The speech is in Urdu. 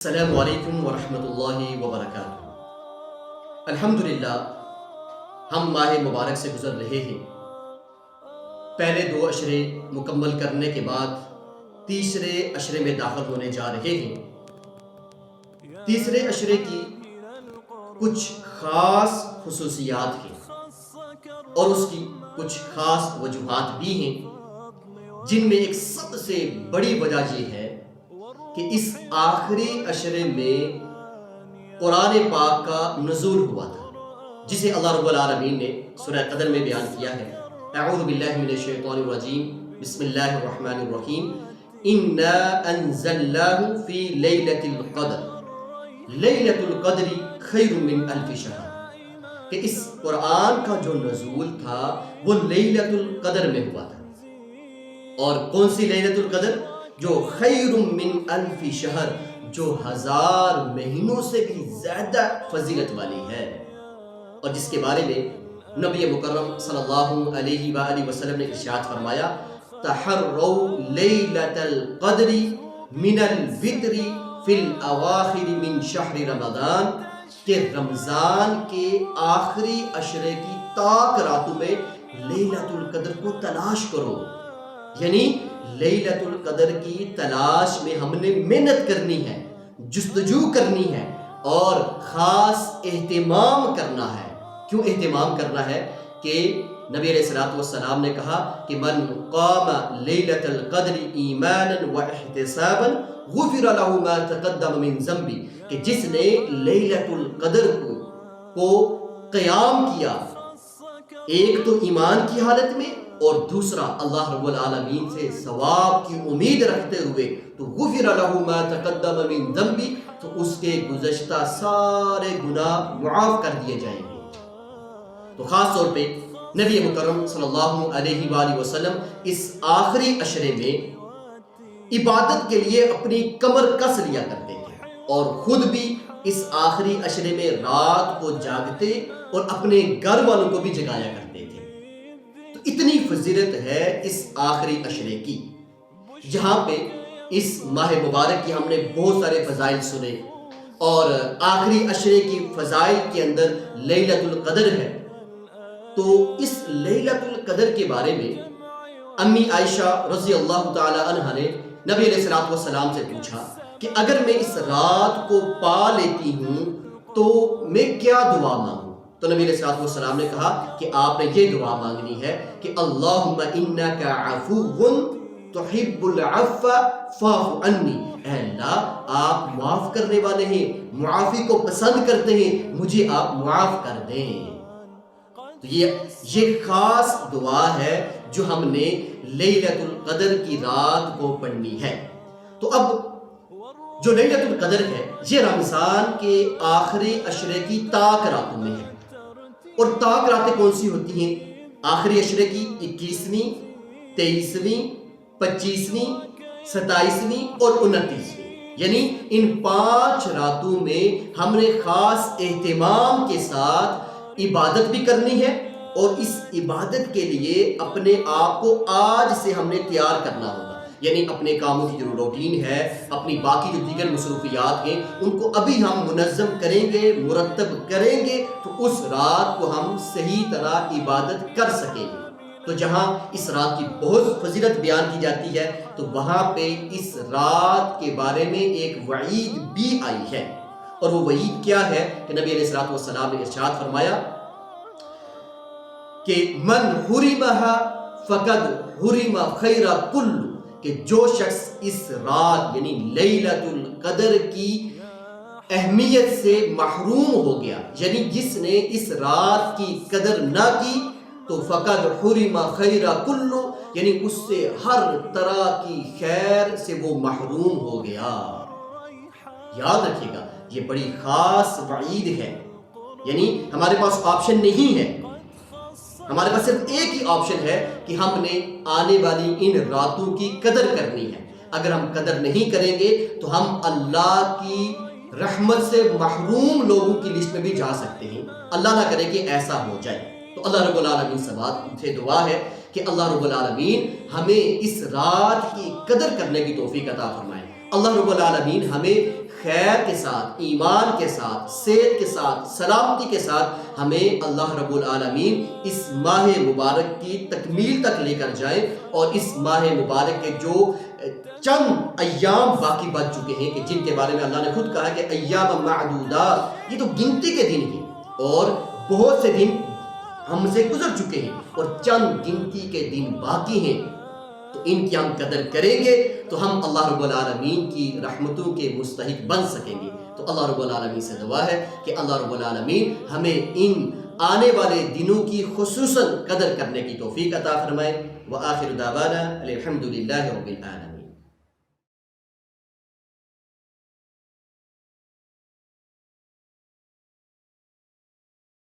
السلام علیکم ورحمۃ اللہ وبرکاتہ۔ الحمدللہ ہم ماہ مبارک سے گزر رہے ہیں۔ پہلے 2 عشرے مکمل کرنے کے بعد تیسرے عشرے میں داخل ہونے جا رہے ہیں۔ تیسرے عشرے کی کچھ خاص خصوصیات ہیں اور اس کی کچھ خاص وجوہات بھی ہیں، جن میں ایک سب سے بڑی وجہ یہ ہے کہ اس آخری عشرے میں قرآن پاک کا نزول ہوا تھا، جسے اللہ رب العالمین نے سورہ قدر میں بیان کیا ہے۔ اعوذ باللہ من الشیطان الرجیم، بسم اللہ الرحمن الرحیم، انا انزلناہ فی لیلۃ القدر، لیلۃ القدر خیر من الف شہر، کہ اس قرآن کا جو نزول تھا وہ لیلۃ القدر میں ہوا تھا۔ اور کون سی لیلۃ القدر؟ جو خیر من الف شہر، جو 1000 مہینوں سے بھی زیادہ فضیلت والی ہے، اور جس کے بارے میں نبی مکرم صلی اللہ علیہ وآلہ وسلم نے ارشاد فرمایا، تحروا لیلۃ القدر من الوتر فی الاواخر من شہر رمضان، کہ رمضان کے آخری عشرے کی طاق راتوں میں لیلۃ القدر کو تلاش کرو۔ یعنی لیلۃ القدر کی تلاش میں ہم نے محنت کرنی ہے، جستجو کرنی ہے اور خاص اہتمام کرنا ہے۔ کیوں اہتمام کرنا ہے؟ کہ نبی علیہ الصلوۃ والسلام نے کہا کہ من قام لیلۃ القدر ایمانا واحتسابا غفر له ما تقدم من ذنبه، کہ جس نے لیلۃ القدر کو قیام کیا، ایک تو ایمان کی حالت میں اور دوسرا اللہ رب العالمین سے ثواب کی امید رکھتے ہوئے، تو غفر له ما تقدم من ذنبه، تو اس کے گزشتہ سارے گناہ معاف کر دیے جائیں گے۔ تو خاص طور پہ نبی مکرم صلی اللہ علیہ وآلہ وسلم اس آخری عشرے میں عبادت کے لیے اپنی کمر کس لیا کرتے تھے، اور خود بھی اس آخری عشرے میں رات کو جاگتے اور اپنے گھر والوں کو بھی جگایا کرتے تھے۔ تو اتنی فضیلت ہے اس آخری عشرے کی، جہاں پہ اس ماہ مبارک کی ہم نے بہت سارے فضائل سنے، اور آخری عشرے کی فضائل کے اندر لیلۃ القدر ہے۔ تو اس لیلۃ القدر کے بارے میں امی عائشہ رضی اللہ تعالی عنہا نے نبی علیہ الصلوۃ والسلام سے پوچھا کہ اگر میں اس رات کو پا لیتی ہوں تو میں کیا دعا مانگوں؟ تو نبی علیہ الصلوۃ والسلام نے کہا کہ آپ نے یہ دعا مانگنی ہے کہ اللہم انک عفو تحب العفو فاعف عنی، اے اللہ آپ معاف کرنے والے ہیں، معافی کو پسند کرتے ہیں، مجھے آپ معاف کر دیں۔ تو یہ خاص دعا ہے جو ہم نے لیلۃ القدر کی رات کو پڑھنی ہے۔ تو اب جو لیلۃ القدر ہے یہ رمضان کے آخری عشرے کی طاق راتوں میں ہے، اور طاق راتیں کون سی ہوتی ہیں؟ آخری عشرے کی 21ویں، 23ویں، 25ویں، 27ویں اور 29ویں، یعنی ان 5 راتوں میں ہم نے خاص اہتمام کے ساتھ عبادت بھی کرنی ہے، اور اس عبادت کے لیے اپنے آپ کو آج سے ہم نے تیار کرنا ہوگا۔ یعنی اپنے کاموں کی جو روٹین ہے، اپنی باقی جو دیگر مصروفیات ہیں، ان کو ابھی ہم منظم کریں گے، مرتب کریں گے، تو اس رات کو ہم صحیح طرح عبادت کر سکیں گے۔ تو جہاں اس رات کی بہت فضیلت بیان کی جاتی ہے، تو وہاں پہ اس رات کے بارے میں ایک وعید بھی آئی ہے، اور وہ وعید کیا ہے کہ نبی علیہ الصلوۃ والسلام نے ارشاد فرمایا کہ من حرمھا فقد حرم خیر کل، کہ جو شخص اس رات یعنی لیلۃ القدر کی اہمیت سے محروم ہو گیا، یعنی جس نے اس رات کی قدر نہ کی، تو فقد حرم خیر کل، یعنی اس سے ہر طرح کی خیر سے وہ محروم ہو گیا۔ یاد رکھیے گا یہ بڑی خاص وعید ہے، یعنی ہمارے پاس آپشن نہیں ہے، ہمارے پاس صرف ایک ہی آپشن ہے کہ ہم نے آنے والی ان راتوں کی قدر کرنی ہے۔ اگر ہم قدر نہیں کریں گے تو ہم اللہ کی رحمت سے محروم لوگوں کی لسٹ میں بھی جا سکتے ہیں۔ اللہ نہ کرے کہ ایسا ہو جائے۔ تو اللہ رب العالمین سے دعا ہے کہ اللہ رب العالمین ہمیں اس رات کی قدر کرنے کی توفیق عطا فرمائے۔ اللہ رب العالمین ہمیں خیر کے ساتھ، ایمان کے ساتھ، صحت کے ساتھ، سلامتی کے ساتھ ہمیں اللہ رب العالمین اس ماہ مبارک کی تکمیل تک لے کر جائیں، اور اس ماہ مبارک کے جو چند ایام باقی بچ چکے ہیں کہ جن کے بارے میں اللہ نے خود کہا کہ ایام معدودات، یہ تو گنتی کے دن ہیں اور بہت سے دن ہم سے گزر چکے ہیں اور چند گنتی کے دن باقی ہیں، تو ان کی ہم قدر کریں گے تو ہم اللہ رب العالمین کی رحمتوں کے مستحق بن سکیں گے۔ تو اللہ رب العالمین سے دعا ہے کہ اللہ رب العالمین ہمیں ان آنے والے دنوں کی خصوصاً قدر کرنے کی توفیق عطا فرمائے۔ وآخر دعوانا الحمد للہ رب العالمین۔